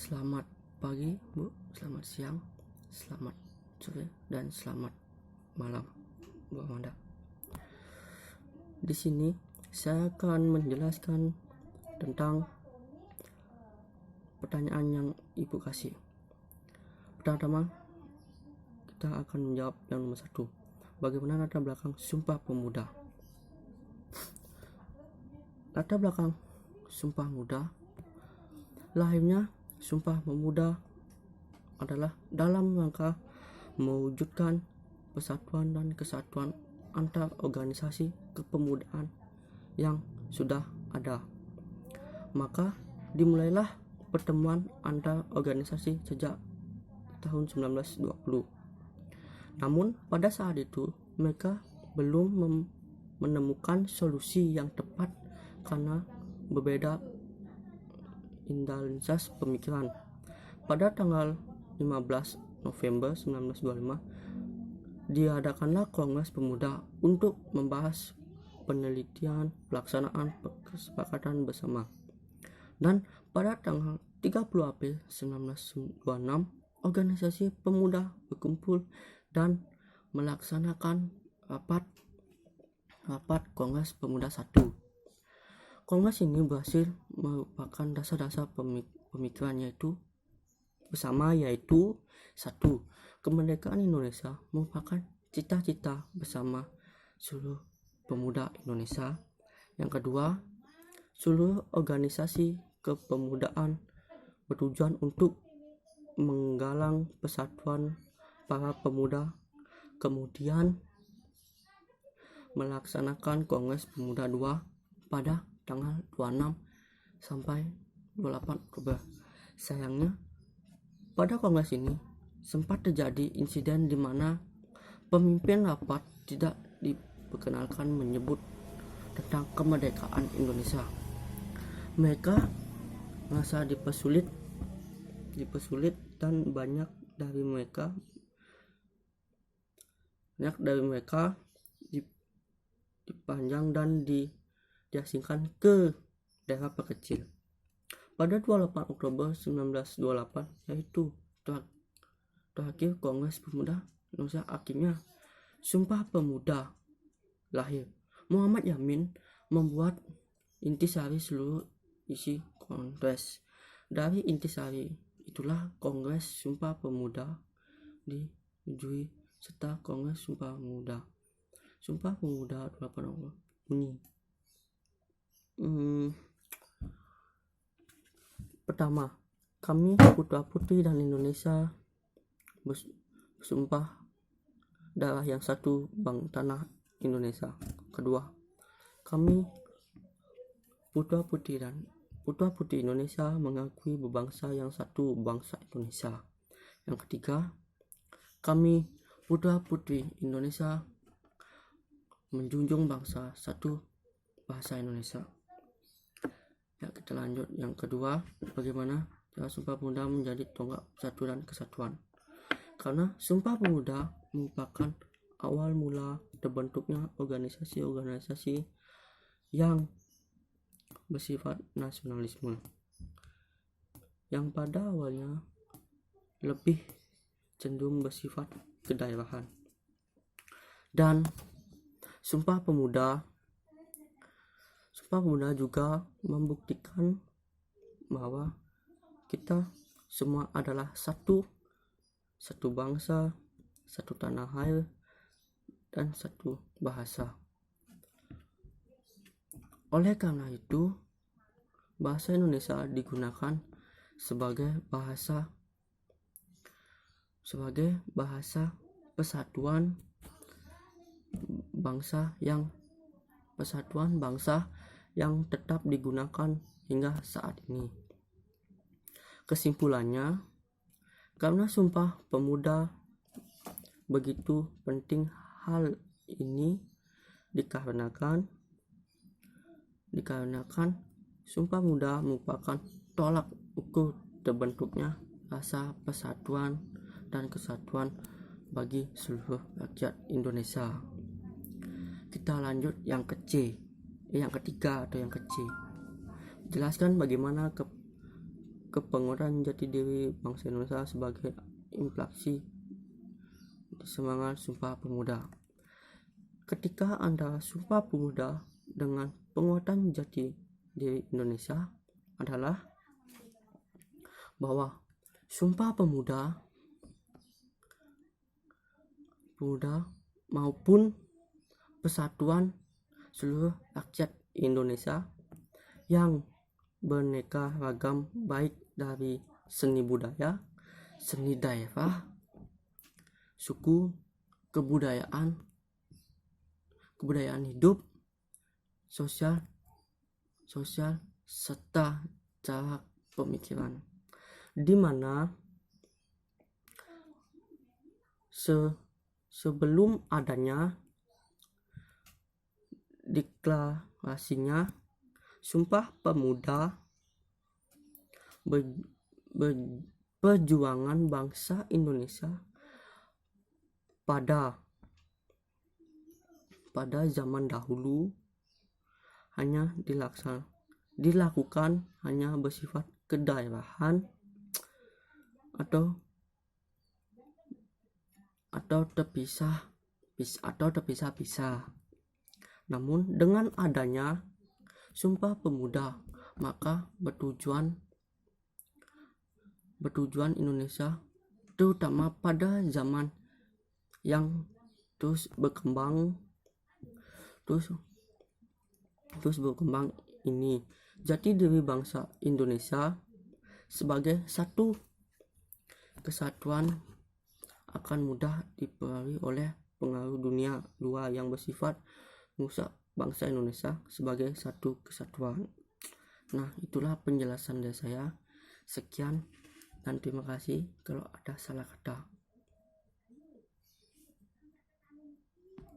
Selamat pagi, Bu. Selamat siang, selamat sore, dan selamat malam, Bu Amanda. Di sini saya akan menjelaskan tentang pertanyaan yang Ibu kasih. Pertama-tama kita akan menjawab yang nomor 1. Bagaimana latar belakang Sumpah Pemuda? Latar belakang Sumpah Pemuda, lahirnya Sumpah Pemuda adalah dalam rangka mewujudkan persatuan dan kesatuan antar organisasi kepemudaan yang sudah ada. Maka dimulailah pertemuan antar organisasi sejak tahun 1920. Namun pada saat itu mereka belum menemukan solusi yang tepat karena berbeda intensitas pemikiran. Pada tanggal 15 November 1925 diadakanlah Kongres Pemuda untuk membahas penelitian pelaksanaan kesepakatan bersama. Dan pada tanggal 30 April 1926 organisasi pemuda berkumpul dan melaksanakan rapat Kongres Pemuda 1. Kongres ini berhasil merupakan dasar-dasar pemikiran yaitu 1. Kemerdekaan Indonesia merupakan cita-cita bersama seluruh pemuda Indonesia. Yang kedua, seluruh organisasi kepemudaan bertujuan untuk menggalang persatuan para pemuda, kemudian melaksanakan Kongres Pemuda 2 pada tanggal 26 sampai 28 Oktober. Sayangnya, pada kongres ini sempat terjadi insiden di mana pemimpin rapat tidak diperkenalkan menyebut tentang kemerdekaan Indonesia. Mereka merasa dipersulit dan banyak dari mereka dipanjang dan diasingkan ke daerah terkecil. Pada 28 Oktober 1928, yaitu terakhir Kongres Pemuda Indonesia, akhirnya Sumpah Pemuda lahir. Muhammad Yamin membuat intisari seluruh isi kongres. Dari intisari itulah Kongres Sumpah Pemuda disetujui serta Kongres Sumpah Pemuda. Sumpah Pemuda 28 Oktober bunyi. Pertama, kami putra-putri dan Indonesia bersumpah darah yang satu, tanah Indonesia. Kedua, kami putra-putri Indonesia mengakui berbangsa yang satu, bangsa Indonesia. Yang ketiga, kami putra-putri Indonesia menjunjung bangsa satu, bahasa Indonesia. Ya, kita lanjut. Yang kedua, bagaimana cara Sumpah Pemuda menjadi tonggak persatuan dan kesatuan? Karena Sumpah Pemuda merupakan awal mula terbentuknya organisasi-organisasi yang bersifat nasionalisme, yang pada awalnya lebih cenderung bersifat kedaerahan. Dan Sumpah Pemuda juga membuktikan bahwa kita semua adalah satu bangsa, satu tanah air, dan satu bahasa. Oleh karena itu, bahasa Indonesia digunakan sebagai bahasa persatuan bangsa yang tetap digunakan hingga saat ini. Kesimpulannya, karena Sumpah Pemuda begitu penting, hal ini dikarenakan Sumpah Pemuda merupakan tolak ukur terbentuknya rasa persatuan dan kesatuan bagi seluruh rakyat Indonesia. Kita lanjut yang ketiga. Jelaskan bagaimana kepenguatan jati diri bangsa Indonesia sebagai inflasi semangat Sumpah Pemuda. Ketika Anda Sumpah Pemuda dengan penguatan jati diri Indonesia adalah bahwa Sumpah Pemuda maupun persatuan seluruh rakyat Indonesia yang beraneka ragam, baik dari seni budaya, seni daerah, suku, kebudayaan hidup, sosial serta cara pemikiran, di mana sebelum adanya deklarasinya Sumpah Pemuda, perjuangan bangsa Indonesia pada zaman dahulu hanya dilakukan hanya bersifat kedaerahan atau terpisah-pisah. Namun dengan adanya Sumpah Pemuda, maka bertujuan Indonesia, terutama pada zaman yang terus berkembang ini, jati diri bangsa Indonesia sebagai satu kesatuan akan mudah dipengaruhi oleh pengaruh dunia luar yang bersifat merusak bangsa Indonesia sebagai satu kesatuan. Nah, itulah penjelasan dari saya. Sekian dan terima kasih kalau ada salah kata.